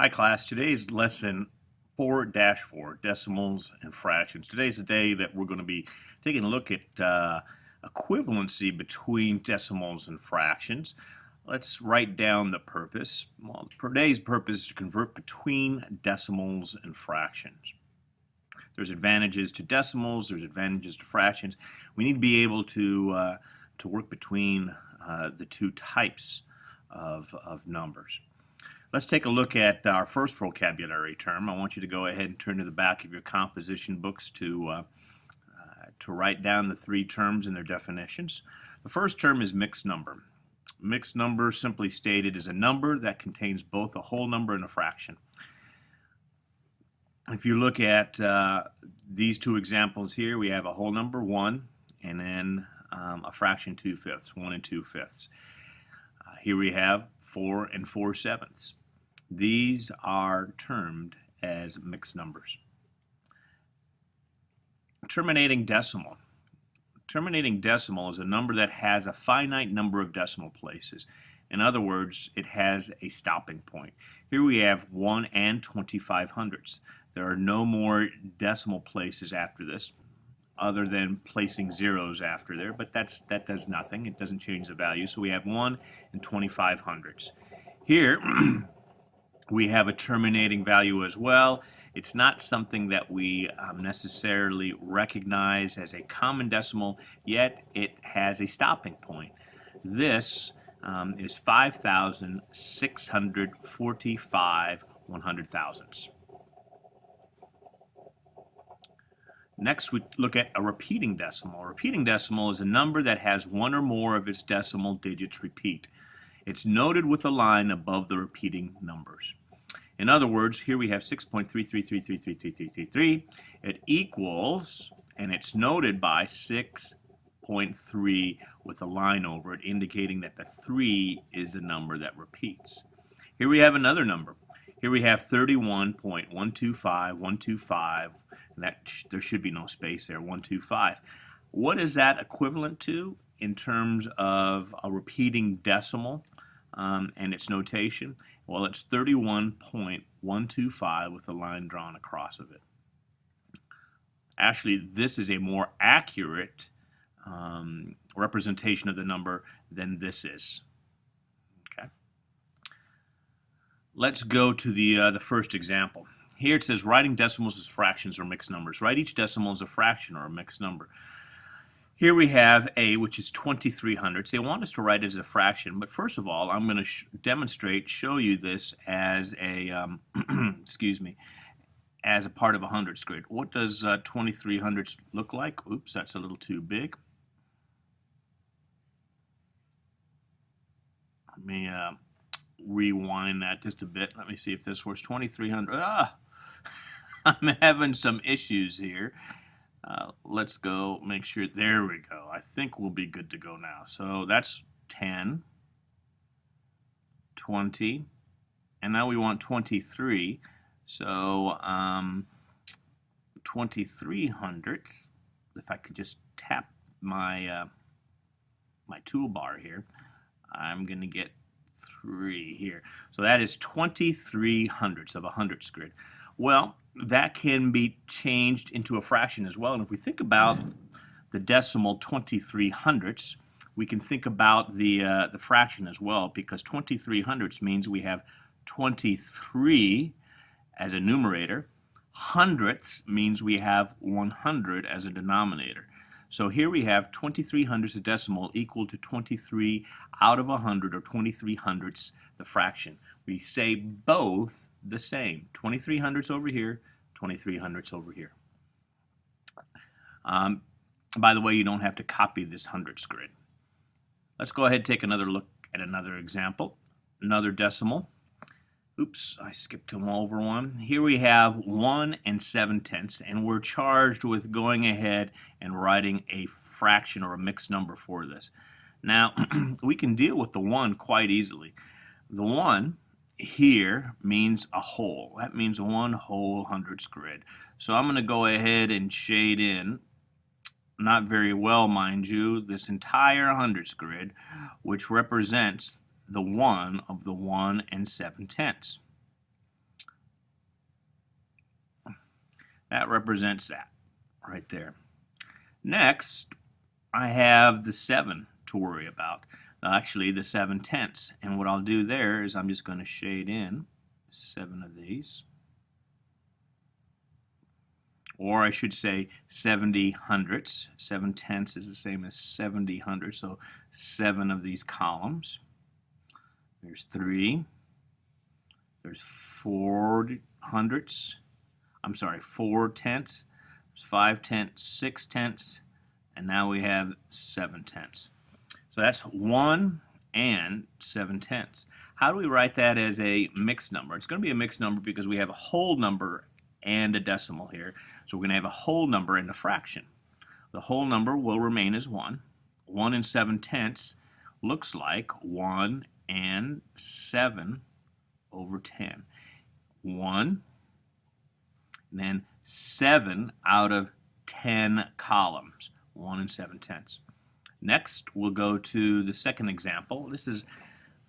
Hi class, today's lesson 4-4, decimals and fractions. Today's the day that we're going to be taking a look at equivalency between decimals and fractions. Let's write down the purpose. Well, today's purpose is to convert between decimals and fractions. There's advantages to decimals, there's advantages to fractions. We need to be able to work between the two types of numbers. Let's take a look at our first vocabulary term. I want you to go ahead and turn to the back of your composition books to write down the three terms and their definitions. The first term is mixed number. Mixed number, simply stated, is a number that contains both a whole number and a fraction. If you look at these two examples here, we have a whole number, 1, and then a fraction, 2/5, 1 and 2/5. Here we have 4 and 4/7. These are termed as mixed numbers. Terminating decimal. Terminating decimal is a number that has a finite number of decimal places. In other words, it has a stopping point. Here we have 1 and 25/100. There are no more decimal places after this other than placing zeros after there, but that does nothing. It doesn't change the value. So we have 1 and 25/100. Here we have a terminating value as well. It's not something that we necessarily recognize as a common decimal, yet it has a stopping point. This is 5,645 100,000ths. Next, we look at a repeating decimal. A repeating decimal is a number that has one or more of its decimal digits repeat. It's noted with a line above the repeating numbers. In other words, here we have 6.333333333. It equals, and it's noted by 6.3 with a line over it, indicating that the 3 is a number that repeats. Here we have another number. Here we have 31.125125. There should be no space there, 125. What is that equivalent to in terms of a repeating decimal and its notation? Well, it's 31.125 with a line drawn across of it. Actually, this is a more accurate representation of the number than this is. Okay. Let's go to the first example. Here it says writing decimals as fractions or mixed numbers. Write each decimal as a fraction or a mixed number. Here we have A, which is 23/100. They want us to write it as a fraction, but first of all, I'm going to show you this as a, excuse me, as a part of a hundredths grid. What does 23/100 look like? Oops, that's a little too big. Let me rewind that just a bit. Let me see if this works. 2300. I'm having some issues here. Let's go make sure. There we go. I think we'll be good to go now. So that's 10, 20, and now we want 23. So 23/100. If I could just tap my my toolbar here, I'm going to get 3 here. So that is 23/100 of a hundredths grid. Well, that can be changed into a fraction as well. And if we think about the decimal 23/100, we can think about the fraction as well, because 23/100 means we have 23 as a numerator. Hundredths means we have 100 as a denominator. So here we have 23/100 a decimal equal to 23 out of 100, or 23/100 the fraction. We say both the same. 23/100 over here, 23/100 over here. By the way, you don't have to copy this hundredths grid. Let's go ahead and take another look at another example. Another decimal. Oops, I skipped over one. Here we have 1 and 7/10, and we're charged with going ahead and writing a fraction or a mixed number for this. Now, we can deal with the 1 quite easily. The 1 here means a whole. That means one whole hundredths grid. So I'm going to go ahead and shade in, not very well, mind you, this entire hundredths grid, which represents the 1 of the 1 and 7/10. That represents that right there. Next, I have the 7 to worry about. Actually, the 7/10. And what I'll do there is I'm just going to shade in 7 of these. Or I should say 70 hundredths. 7/10 is the same as 70 hundredths, so 7 of these columns. There's 3. There's 4 hundredths. I'm sorry, 4/10. There's 5/10, 6/10, and now we have 7/10. So that's 1 and 7/10. How do we write that as a mixed number? It's going to be a mixed number because we have a whole number and a decimal here. So we're going to have a whole number and a fraction. The whole number will remain as 1. 1 and 7/10 looks like 1 and 7 over 10. 1, and then 7 out of 10 columns. 1 and 7/10. Next, we'll go to the second example. This is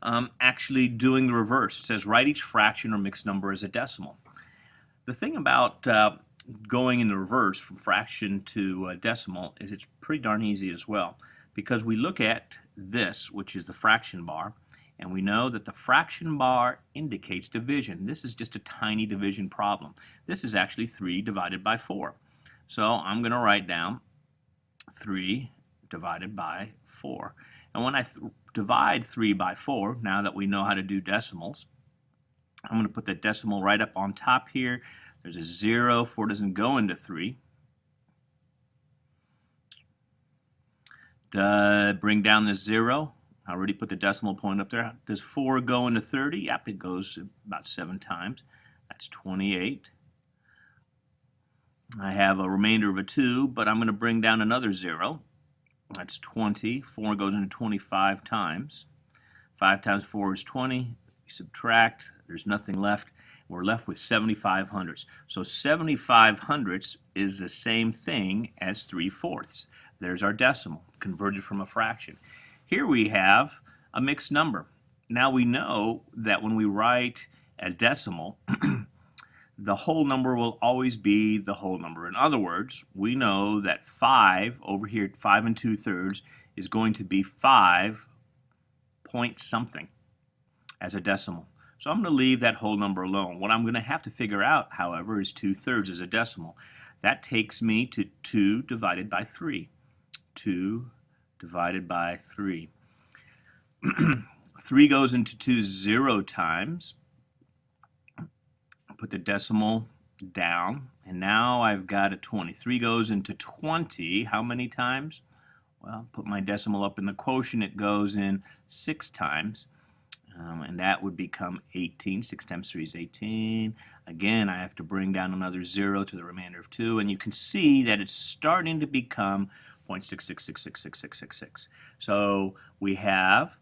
actually doing the reverse. It says write each fraction or mixed number as a decimal. The thing about going in the reverse from fraction to decimal is it's pretty darn easy as well, because we look at this, which is the fraction bar, and we know that the fraction bar indicates division. This is just a tiny division problem. This is actually 3 divided by 4. So I'm going to write down 3 divided by 4. And when I divide 3 by 4, now that we know how to do decimals, I'm going to put the decimal right up on top here. There's a 0. 4 doesn't go into 3. Bring down the 0. I already put the decimal point up there. Does 4 go into 30? Yep, it goes about 7 times. That's 28. I have a remainder of a 2, but I'm going to bring down another 0. That's 20. 4 goes into 25 times. 5 times 4 is 20. You subtract. There's nothing left. We're left with 75 hundredths. So 75 hundredths is the same thing as 3/4. There's our decimal, converted from a fraction. Here we have a mixed number. Now we know that when we write a decimal, the whole number will always be the whole number. In other words, we know that 5 over here, 5 2/3, is going to be 5 point something as a decimal. So I'm going to leave that whole number alone. What I'm going to have to figure out, however, is 2/3 as a decimal. That takes me to 2 divided by 3. 2 divided by 3. 3 goes into 2 0 times. Put the decimal down, and now I've got a 20. 3 goes into 20 how many times? Well, put my decimal up in the quotient. It goes in 6 times, and that would become 18. 6 times 3 is 18. Again, I have to bring down another 0 to the remainder of 2, and you can see that it's starting to become 0.66666666. So we have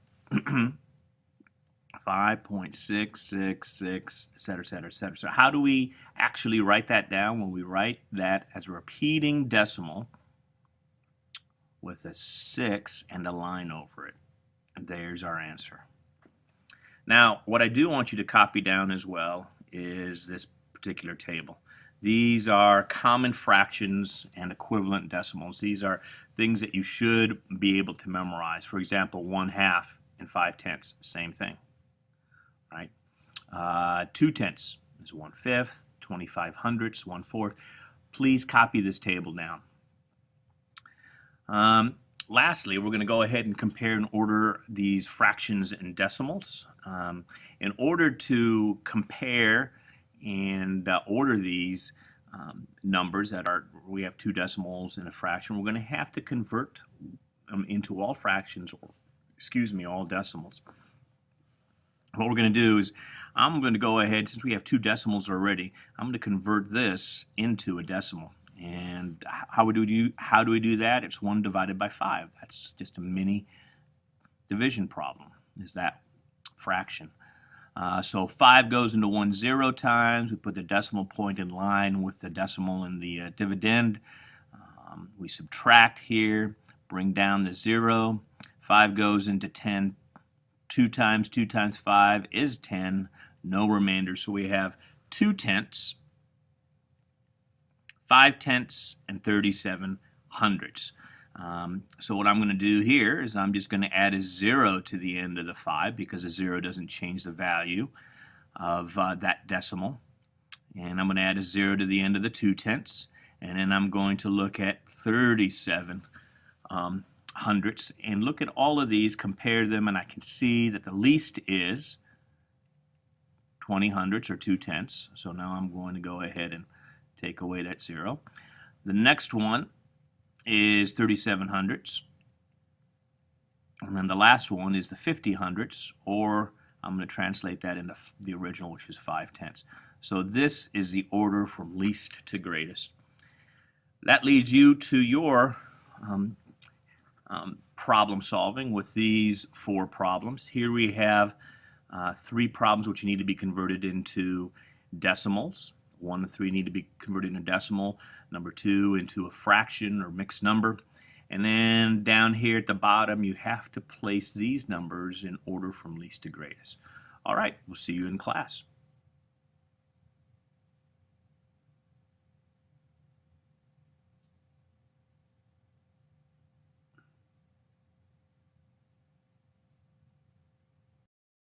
5.666, etc., etc., etc. So how do we actually write that down? Well, we write that as a repeating decimal with a 6 and a line over it. And there's our answer. Now, what I do want you to copy down as well is this particular table. These are common fractions and equivalent decimals. These are things that you should be able to memorize. For example, 1/2 and 5/10, same thing. Right? 2/10 is 1/5, 25 hundredths, 1/4. Please copy this table down. Lastly, we're going to go ahead and compare and order these fractions and decimals. In order to compare and order these numbers that are, we have 2 decimals and a fraction, we're going to have to convert them into all fractions, or excuse me, all decimals. What we're going to do is I'm going to go ahead, since we have 2 decimals already, I'm going to convert this into a decimal. And how do we do that? It's 1 divided by 5. That's just a mini division problem, is that fraction. So 5 goes into 1 0 times. We put the decimal point in line with the decimal in the dividend. We subtract here, bring down the 0. 5 goes into 10. 2 times 5 is 10. No remainder. So we have 2/10 5/10, and 37/100. So what I'm going to do here is I'm just going to add a 0 to the end of the 5 because a 0 doesn't change the value of that decimal. And I'm going to add a 0 to the end of the 2/10, and then I'm going to look at 37 hundredths and look at all of these, compare them, and I can see that the least is 20 hundredths or 2/10. So now I'm going to go ahead and take away that 0. The next one is 37 hundredths. And then the last one is the 50 hundredths, or I'm going to translate that into the original, which is 5/10. So this is the order from least to greatest. That leads you to your problem solving with these 4 problems. Here we have 3 problems which need to be converted into decimals. 1 and 3 need to be converted into decimal. Number 2 into a fraction or mixed number. And then down here at the bottom, you have to place these numbers in order from least to greatest. All right, we'll see you in class.